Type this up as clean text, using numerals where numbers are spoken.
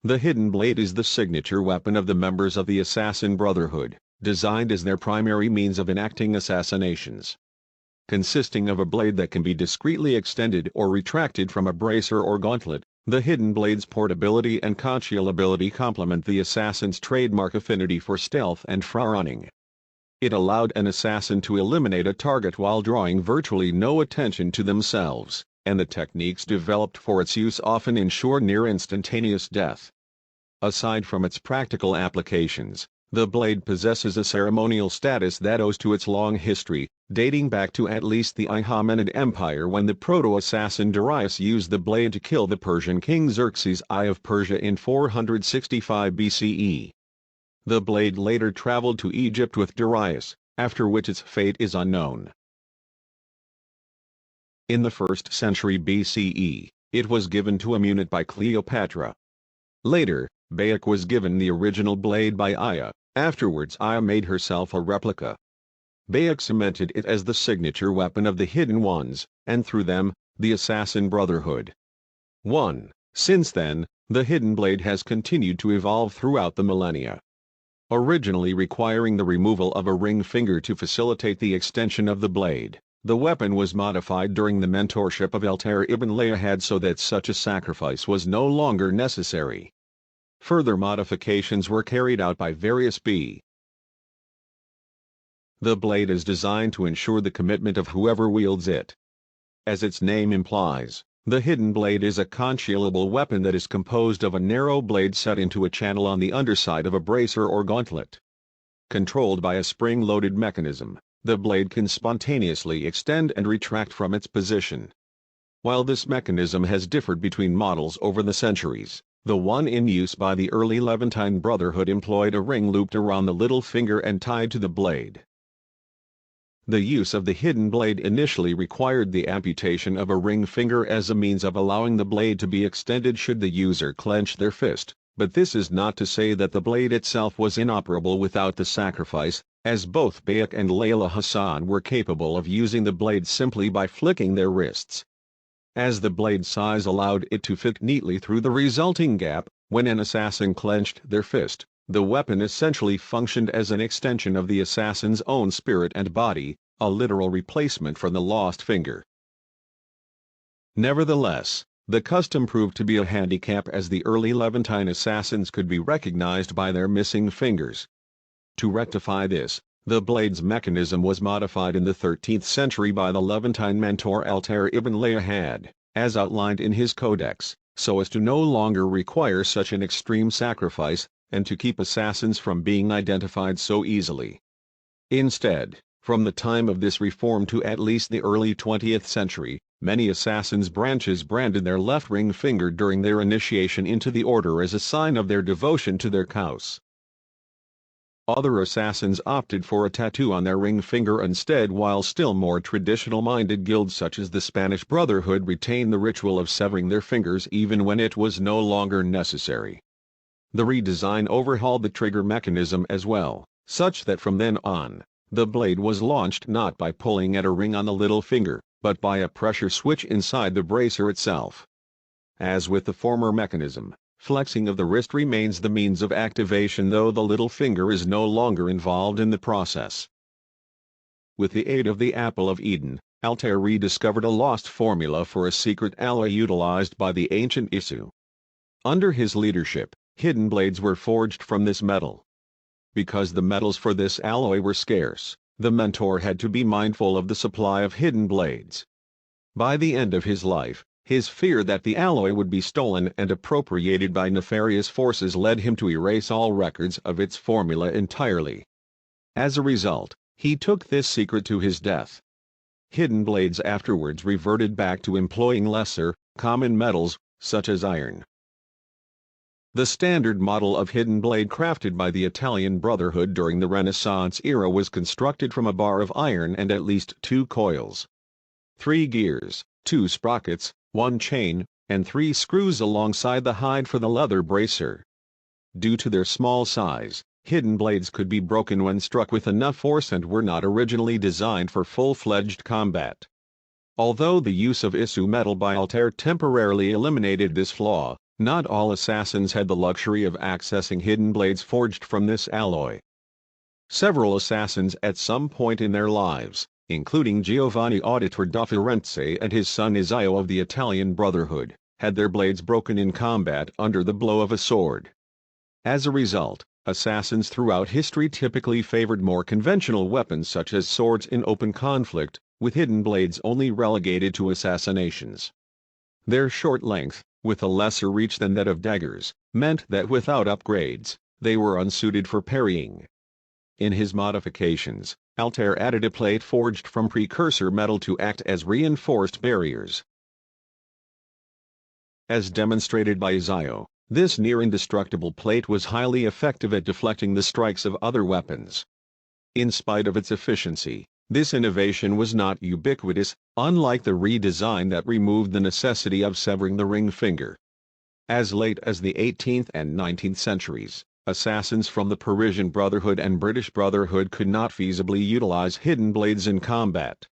The hidden blade is the signature weapon of the members of the Assassin Brotherhood, designed as their primary means of enacting assassinations. Consisting of a blade that can be discreetly extended or retracted from a bracer or gauntlet, the hidden blade's portability and concealability complement the assassin's trademark affinity for stealth and front-running. It allowed an assassin to eliminate a target while drawing virtually no attention to themselves, and the techniques developed for its use often ensure near instantaneous death. Aside from its practical applications, the blade possesses a ceremonial status that owes to its long history, dating back to at least the Achaemenid Empire when the proto-assassin Darius used the blade to kill the Persian king Xerxes I of Persia in 465 BCE. The blade later traveled to Egypt with Darius, after which its fate is unknown. In the 1st century BCE, it was given to Amunit by Cleopatra. Later, Bayek was given the original blade by Aya. Afterwards Aya made herself a replica. Bayek cemented it as the signature weapon of the Hidden Ones, and through them, the Assassin Brotherhood. 1. Since then, the hidden blade has continued to evolve throughout the millennia. Originally requiring the removal of a ring finger to facilitate the extension of the blade, the weapon was modified during the mentorship of Altair ibn Layahad so that such a sacrifice was no longer necessary. Further modifications were carried out by various b. The blade is designed to ensure the commitment of whoever wields it. As its name implies, the hidden blade is a concealable weapon that is composed of a narrow blade set into a channel on the underside of a bracer or gauntlet. Controlled by a spring-loaded mechanism, the blade can spontaneously extend and retract from its position. While this mechanism has differed between models over the centuries, the one in use by the early Levantine Brotherhood employed a ring looped around the little finger and tied to the blade. The use of the hidden blade initially required the amputation of a ring finger as a means of allowing the blade to be extended should the user clench their fist, but this is not to say that the blade itself was inoperable without the sacrifice, as both Bayek and Layla Hassan were capable of using the blade simply by flicking their wrists. As the blade size allowed it to fit neatly through the resulting gap, when an assassin clenched their fist, the weapon essentially functioned as an extension of the assassin's own spirit and body, a literal replacement for the lost finger. Nevertheless, the custom proved to be a handicap as the early Levantine assassins could be recognized by their missing fingers. To rectify this, the blade's mechanism was modified in the 13th century by the Levantine mentor Altair ibn Layahad, as outlined in his codex, so as to no longer require such an extreme sacrifice, and to keep assassins from being identified so easily. Instead, from the time of this reform to at least the early 20th century, many assassins' branches branded their left ring finger during their initiation into the order as a sign of their devotion to their cause. Other assassins opted for a tattoo on their ring finger instead, while still more traditional-minded guilds such as the Spanish Brotherhood retained the ritual of severing their fingers even when it was no longer necessary. The redesign overhauled the trigger mechanism as well, such that from then on, the blade was launched not by pulling at a ring on the little finger, but by a pressure switch inside the bracer itself. As with the former mechanism, flexing of the wrist remains the means of activation, though the little finger is no longer involved in the process. With the aid of the Apple of Eden, Altair rediscovered a lost formula for a secret alloy utilized by the ancient Isu. Under his leadership, hidden blades were forged from this metal. Because the metals for this alloy were scarce, the mentor had to be mindful of the supply of hidden blades. By the end of his life, his fear that the alloy would be stolen and appropriated by nefarious forces led him to erase all records of its formula entirely. As a result, he took this secret to his death. Hidden blades afterwards reverted back to employing lesser, common metals, such as iron. The standard model of hidden blade crafted by the Italian Brotherhood during the Renaissance era was constructed from a bar of iron and at least 2 coils. 3 gears, 2 sprockets, 1 chain, and 3 screws alongside the hide for the leather bracer. Due to their small size, hidden blades could be broken when struck with enough force and were not originally designed for full-fledged combat. Although the use of Isu metal by Altair temporarily eliminated this flaw, Not all assassins had the luxury of accessing hidden blades forged from this alloy. Several assassins at some point in their lives, including Giovanni Auditore da Firenze and his son Isao of the Italian Brotherhood, had their blades broken in combat under the blow of a sword. As a result, assassins throughout history typically favored more conventional weapons such as swords in open conflict, with hidden blades only relegated to assassinations. Their short length, with a lesser reach than that of daggers, meant that without upgrades, they were unsuited for parrying. In his modifications, Altair added a plate forged from precursor metal to act as reinforced barriers. As demonstrated by Isao, this near-indestructible plate was highly effective at deflecting the strikes of other weapons. In spite of its efficiency, this innovation was not ubiquitous, unlike the redesign that removed the necessity of severing the ring finger. As late as the 18th and 19th centuries, assassins from the Parisian Brotherhood and British Brotherhood could not feasibly utilize hidden blades in combat.